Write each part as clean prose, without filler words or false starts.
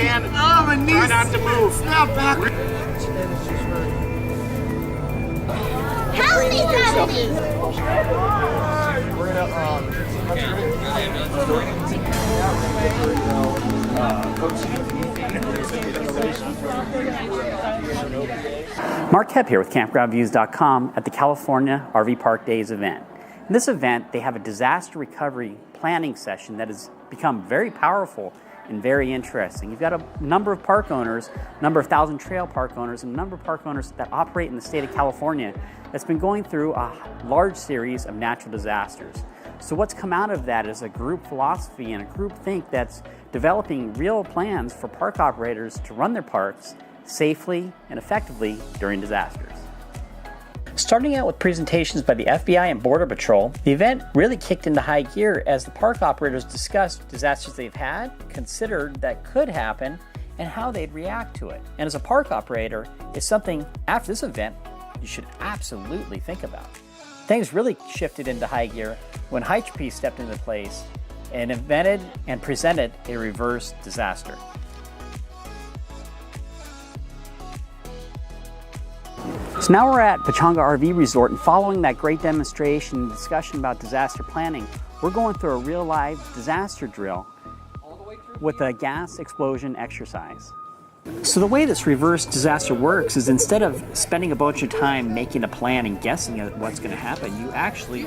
can. Try not to move. Snap back. Help me, somebody! We're Mark Hepp here with campgroundviews.com at the California RV Park Days event. In this event, they have a disaster recovery planning session that has become very powerful and very interesting. You've got a number of park owners, a number of Thousand Trail park owners, and a number of park owners that operate in the state of California that's been going through a large series of natural disasters. So what's come out of that is a group philosophy and a group think that's developing real plans for park operators to run their parks safely and effectively during disasters. Starting out with presentations by the FBI and Border Patrol, the event really kicked into high gear as the park operators discussed disasters they've had, considered that could happen, and how they'd react to it. And as a park operator, it's something after this event you should absolutely think about. Things really shifted into high gear when Hytropy stepped into place and invented and presented a reverse disaster. So now we're at Pechanga RV Resort, and following that great demonstration and discussion about disaster planning, we're going through a real live disaster drill with a gas explosion exercise. So the way this reverse disaster works is instead of spending a bunch of time making a plan and guessing at what's going to happen, you actually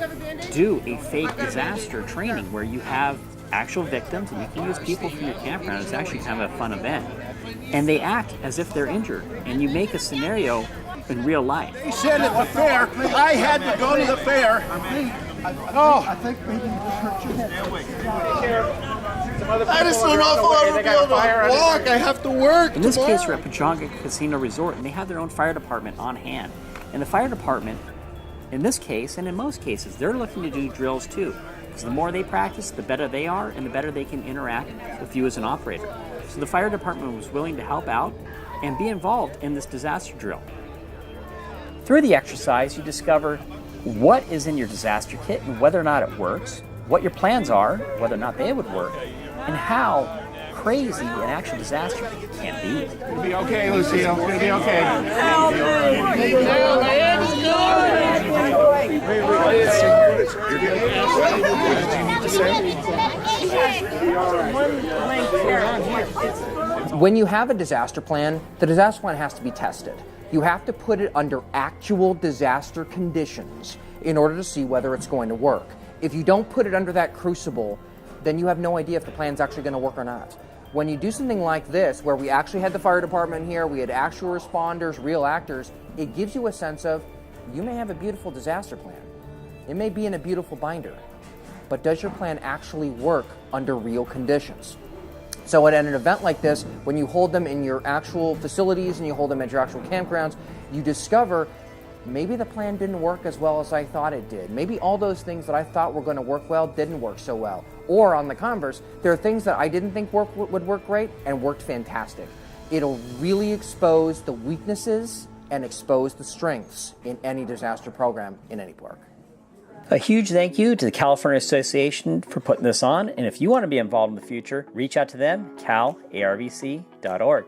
do a fake disaster training where you have actual victims, and you can use people from your campground. It's actually kind of a fun event. And they act as if they're injured, and you make a scenario in real life. He said at the fair, I had to go to the fair. I think maybe you just hurt your head. I just don't know if I'll ever be able to walk. I have to work. In this case, we're at Pechanga Casino Resort, and they have their own fire department on hand. And the fire department, in this case, and in most cases, they're looking to do drills too. Because the more they practice, the better they are, and the better they can interact with you as an operator. So the fire department was willing to help out and be involved in this disaster drill. Through the exercise, you discover what is in your disaster kit and whether or not it works, what your plans are, whether or not they would work, and how crazy an actual disaster can be. It'll be okay, Lucille. It's gonna be okay. When you have a disaster plan, the disaster plan has to be tested. You have to put it under actual disaster conditions in order to see whether it's going to work. If you don't put it under that crucible, then you have no idea if the plan's actually going to work or not. When you do something like this, where we actually had the fire department here, we had actual responders, real actors, it gives you a sense of, you may have a beautiful disaster plan. It may be in a beautiful binder, but does your plan actually work under real conditions? So at an event like this, when you hold them in your actual facilities and you hold them at your actual campgrounds, you discover maybe the plan didn't work as well as I thought it did. Maybe all those things that I thought were going to work well didn't work so well. Or on the converse, there are things that I didn't think would work great and worked fantastic. It'll really expose the weaknesses and expose the strengths in any disaster program in any park. A huge thank you to the California Association for putting this on, and if you want to be involved in the future, reach out to them, calarvc.org.